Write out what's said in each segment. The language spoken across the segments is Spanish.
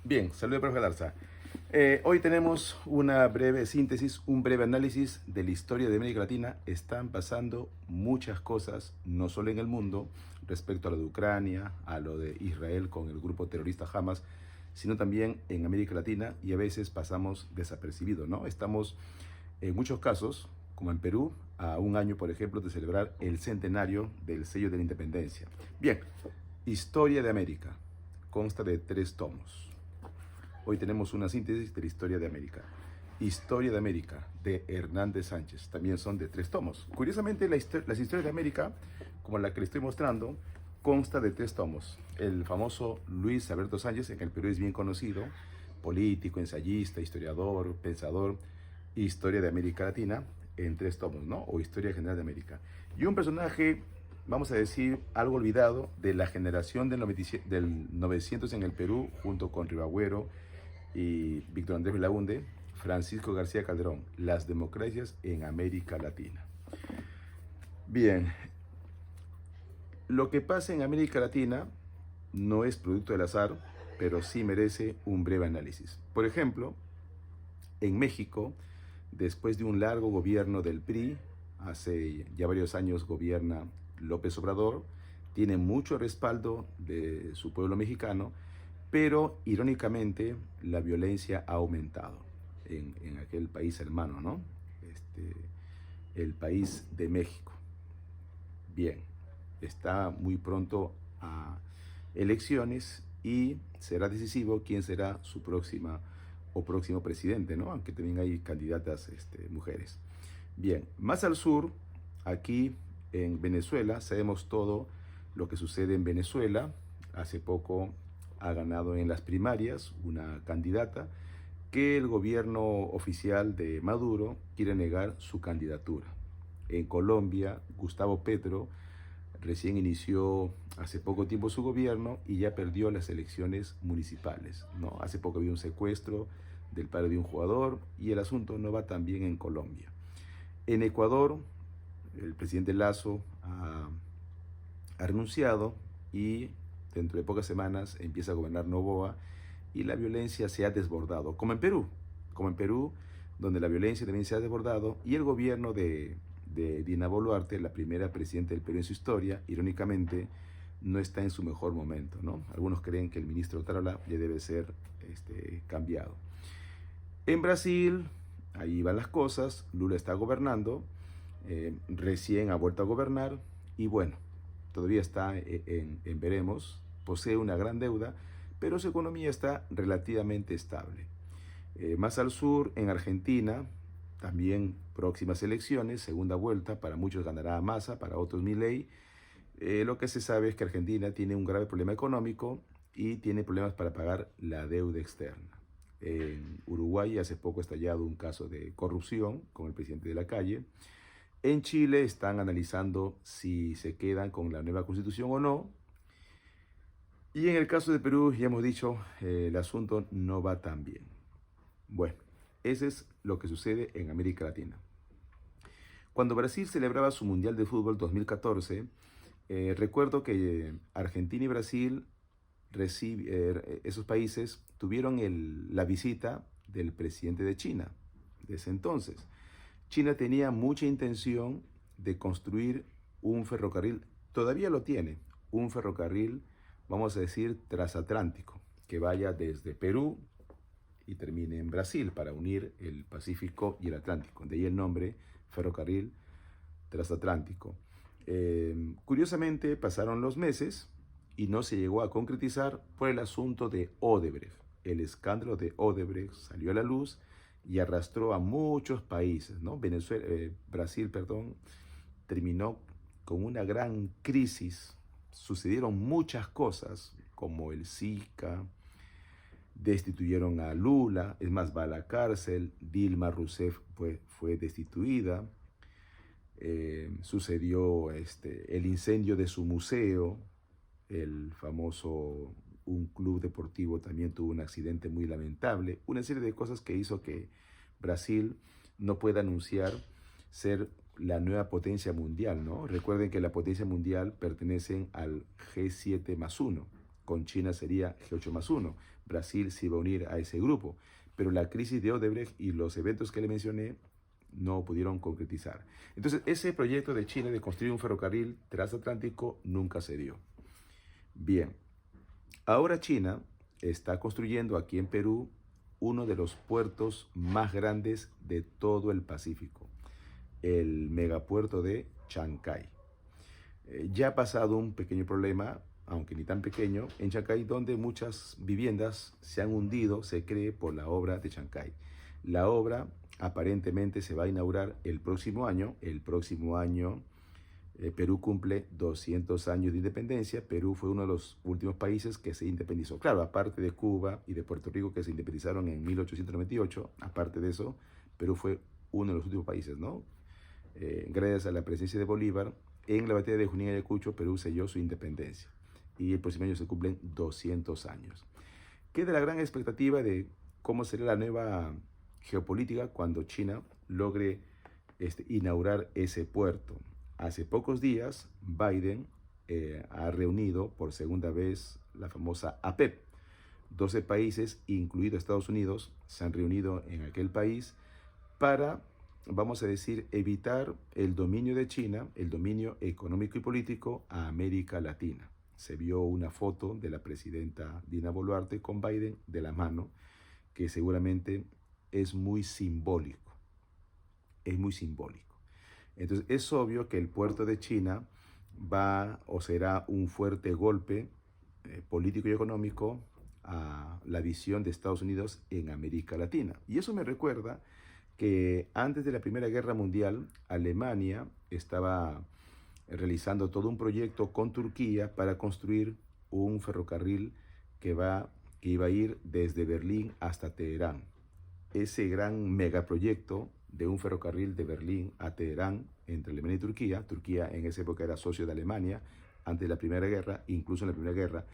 Bien, saludos, profe Garza. Hoy tenemos una breve síntesis, un breve análisis de la historia de América Latina. Están pasando muchas cosas, no solo en el mundo, respecto a lo de Ucrania, a lo de Israel con el grupo terrorista Hamas, sino también en América Latina y a veces pasamos desapercibidos, ¿no? Estamos en muchos casos, como en Perú, a un año, por ejemplo, de celebrar el centenario del sello de la independencia. Bien, Historia de América. Consta de 3 tomos. Hoy tenemos una síntesis de la historia de América. Historia de América, de Hernández Sánchez. También son de 3 tomos. Curiosamente, las historias de América, como la que le estoy mostrando, consta de 3 tomos. El famoso Luis Alberto Sánchez, en el Perú es bien conocido, político, ensayista, historiador, pensador, Historia de América Latina, en 3 tomos, ¿no? O Historia General de América. Y un personaje, vamos a decir, algo olvidado de la generación del 900 en el Perú, junto con Ribagüero y Víctor Andrés Belaúnde, Francisco García Calderón, las democracias en América Latina. Bien, lo que pasa en América Latina no es producto del azar, pero sí merece un breve análisis. Por ejemplo, en México, después de un largo gobierno del PRI, hace ya varios años gobierna López Obrador, tiene mucho respaldo de su pueblo mexicano, pero irónicamente la violencia ha aumentado en aquel país hermano, ¿no? El país de México. Bien, está muy pronto a elecciones y será decisivo quién será su próxima o próximo presidente, ¿no? Aunque también hay candidatas mujeres. Bien, más al sur, aquí en Venezuela, sabemos todo lo que sucede en Venezuela. Hace poco ha ganado en las primarias una candidata que el gobierno oficial de Maduro quiere negar su candidatura. En Colombia, Gustavo Petro recién inició hace poco tiempo su gobierno y ya perdió las elecciones municipales, ¿no? Hace poco había un secuestro del padre de un jugador y el asunto no va tan bien en Colombia. En Ecuador, el presidente Lazo ha renunciado y dentro de pocas semanas empieza a gobernar Noboa y la violencia se ha desbordado, como en Perú, donde la violencia también se ha desbordado y el gobierno de Dina Boluarte, la primera presidenta del Perú en su historia, irónicamente, no está en su mejor momento, ¿no? Algunos creen que el ministro Tarola ya debe ser cambiado. En Brasil, ahí van las cosas, Lula está gobernando, recién ha vuelto a gobernar y bueno, todavía está en veremos, posee una gran deuda, pero su economía está relativamente estable. Más al sur, en Argentina, también próximas elecciones, segunda vuelta, para muchos ganará Massa, para otros Milei. Lo que se sabe es que Argentina tiene un grave problema económico y tiene problemas para pagar la deuda externa. En Uruguay hace poco ha estallado un caso de corrupción con el presidente de la calle. En Chile están analizando si se quedan con la nueva constitución o no. Y en el caso de Perú, ya hemos dicho, el asunto no va tan bien. Bueno, ese es lo que sucede en América Latina. Cuando Brasil celebraba su Mundial de Fútbol 2014, recuerdo que Argentina y Brasil, esos países, tuvieron la visita del presidente de China de ese entonces. China tenía mucha intención de construir un ferrocarril, todavía lo tiene, un ferrocarril, vamos a decir, transatlántico, que vaya desde Perú y termine en Brasil para unir el Pacífico y el Atlántico. De ahí el nombre ferrocarril transatlántico. Curiosamente pasaron los meses y no se llegó a concretizar por el asunto de Odebrecht. El escándalo de Odebrecht salió a la luz y arrastró a muchos países, ¿no? Brasil, terminó con una gran crisis. Sucedieron muchas cosas como el Zika, destituyeron a Lula, es más, va a la cárcel, Dilma Rousseff fue destituida, sucedió el incendio de su museo, el famoso, un club deportivo también tuvo un accidente muy lamentable, una serie de cosas que hizo que Brasil no pueda anunciar ser la nueva potencia mundial, ¿no? Recuerden que la potencia mundial pertenecen al G7+1, con China sería G8+1. Brasil se iba a unir a ese grupo, pero la crisis de Odebrecht y los eventos que le mencioné no pudieron concretizar. Entonces, ese proyecto de China de construir un ferrocarril transatlántico nunca se dio. Bien, ahora China está construyendo aquí en Perú uno de los puertos más grandes de todo el Pacífico, el megapuerto de Chancay. Ya ha pasado un pequeño problema, aunque ni tan pequeño, en Chancay, donde muchas viviendas se han hundido, se cree, por la obra de Chancay. La obra aparentemente se va a inaugurar el próximo año. Perú cumple 200 años de independencia. Perú fue uno de los últimos países que se independizó. Claro, aparte de Cuba y de Puerto Rico, que se independizaron en 1898, aparte de eso, Perú fue uno de los últimos países, ¿no? Gracias a la presencia de Bolívar, en la batalla de Junín y Ayacucho, Perú selló su independencia. Y el próximo año se cumplen 200 años. Queda la gran expectativa de cómo será la nueva geopolítica cuando China logre inaugurar ese puerto. Hace pocos días, Biden ha reunido por segunda vez la famosa APEP. 12 países, incluido Estados Unidos, se han reunido en aquel país para, vamos a decir, evitar el dominio de China, el dominio económico y político a América Latina. Se vio una foto de la presidenta Dina Boluarte con Biden de la mano, que seguramente es muy simbólico. Es muy simbólico. Entonces es obvio que el puerto de China va o será un fuerte golpe político y económico a la visión de Estados Unidos en América Latina. Y eso me recuerda que antes de la Primera Guerra Mundial, Alemania estaba realizando todo un proyecto con Turquía para construir un ferrocarril que iba a ir desde Berlín hasta Teherán. Ese gran megaproyecto de un ferrocarril de Berlín a Teherán entre Alemania y Turquía. Turquía en esa época era socio de Alemania antes de la Primera Guerra, incluso en la Primera Guerra.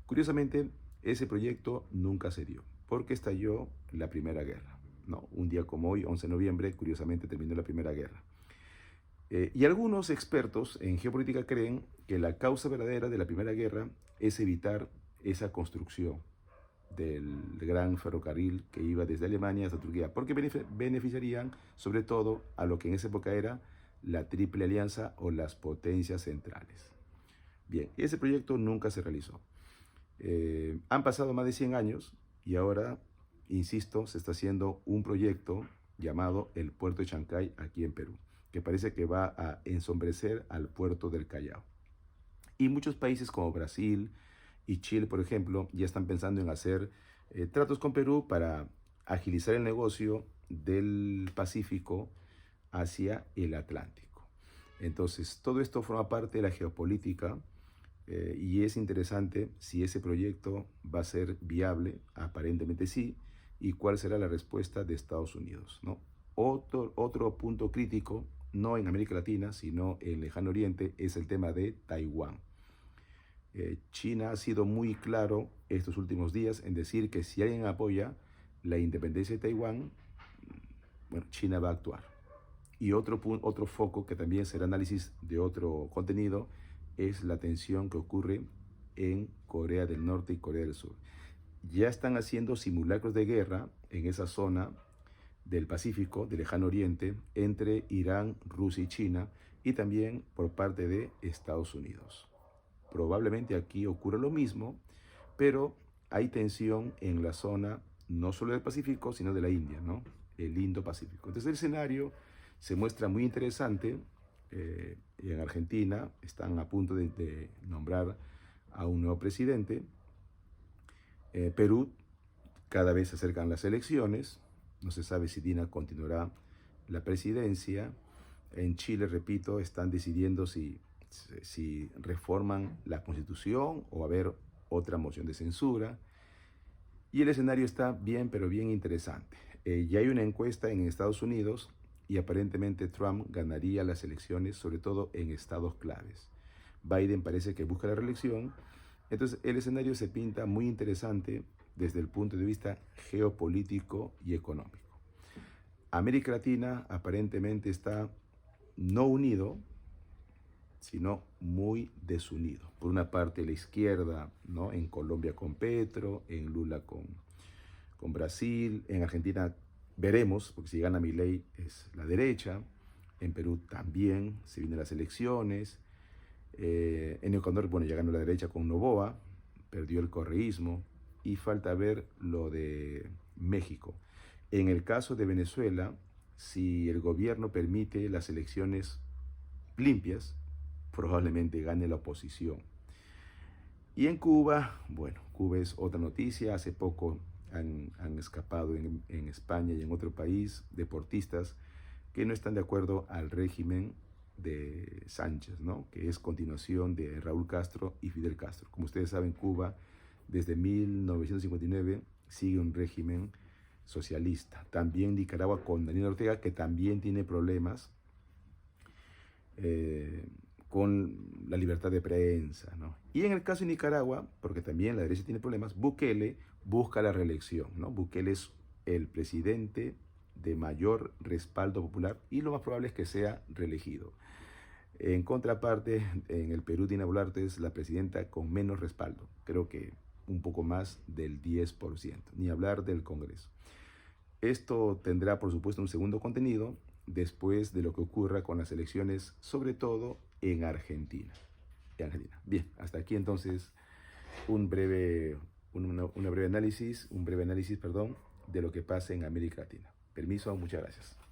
Curiosamente, ese proyecto nunca se dio porque estalló la Primera Guerra, ¿no? Un día como hoy, 11 de noviembre, curiosamente terminó la Primera Guerra. Y algunos expertos en geopolítica creen que la causa verdadera de la Primera Guerra es evitar esa construcción del gran ferrocarril que iba desde Alemania hasta Turquía, porque beneficiarían sobre todo a lo que en esa época era la Triple Alianza o las potencias centrales. Bien, ese proyecto nunca se realizó. Han pasado más de 100 años y ahora, insisto, se está haciendo un proyecto llamado el Puerto de Chancay aquí en Perú, que parece que va a ensombrecer al puerto del Callao. Y muchos países como Brasil y Chile, por ejemplo, ya están pensando en hacer tratos con Perú para agilizar el negocio del Pacífico hacia el Atlántico. Entonces, todo esto forma parte de la geopolítica y es interesante si ese proyecto va a ser viable, aparentemente sí, y cuál será la respuesta de Estados Unidos, ¿no? Otro punto crítico, no en América Latina, sino en el Lejano Oriente, es el tema de Taiwán. China ha sido muy claro estos últimos días en decir que si alguien apoya la independencia de Taiwán, bueno, China va a actuar. Y otro foco que también será análisis de otro contenido es la tensión que ocurre en Corea del Norte y Corea del Sur. Ya están haciendo simulacros de guerra en esa zona del Pacífico, del Lejano Oriente, entre Irán, Rusia y China, y también por parte de Estados Unidos. Probablemente aquí ocurra lo mismo, pero hay tensión en la zona no solo del Pacífico, sino de la India, ¿no? El Indo-Pacífico. Entonces el escenario se muestra muy interesante. En Argentina están a punto de nombrar a un nuevo presidente. Perú, cada vez se acercan las elecciones. No se sabe si Dina continuará la presidencia. En Chile, repito, están decidiendo si reforman la Constitución o va a haber otra moción de censura. Y el escenario está bien, pero bien interesante. Ya hay una encuesta en Estados Unidos y aparentemente Trump ganaría las elecciones, sobre todo en estados claves. Biden parece que busca la reelección. Entonces el escenario se pinta muy interesante desde el punto de vista geopolítico y económico. América Latina aparentemente está no unido, sino muy desunido. Por una parte la izquierda, ¿no? En Colombia con Petro, en Lula con Brasil, en Argentina veremos, porque si gana Milei es la derecha, en Perú también se vienen las elecciones, en Ecuador, bueno, ya ganó la derecha con Noboa, perdió el correísmo, y falta ver lo de México. En el caso de Venezuela, si el gobierno permite las elecciones limpias, probablemente gane la oposición. Y en Cuba, bueno, Cuba es otra noticia. Hace poco han escapado en España y en otro país deportistas que no están de acuerdo al régimen de Sánchez, ¿no? Que es continuación de Raúl Castro y Fidel Castro. Como ustedes saben, Cuba desde 1959 sigue un régimen socialista. También Nicaragua con Daniel Ortega, que también tiene problemas con la libertad de prensa, ¿no? Y en el caso de Nicaragua, porque también la derecha tiene problemas, Bukele busca la reelección, ¿no? Bukele es el presidente de mayor respaldo popular y lo más probable es que sea reelegido. En contraparte, en el Perú, Dina Boluarte es la presidenta con menos respaldo, creo que un poco más del 10%, ni hablar del Congreso. Esto tendrá, por supuesto, un segundo contenido después de lo que ocurra con las elecciones, sobre todo en Argentina. Bien, hasta aquí entonces un breve análisis, perdón, de lo que pasa en América Latina. Permiso, muchas gracias.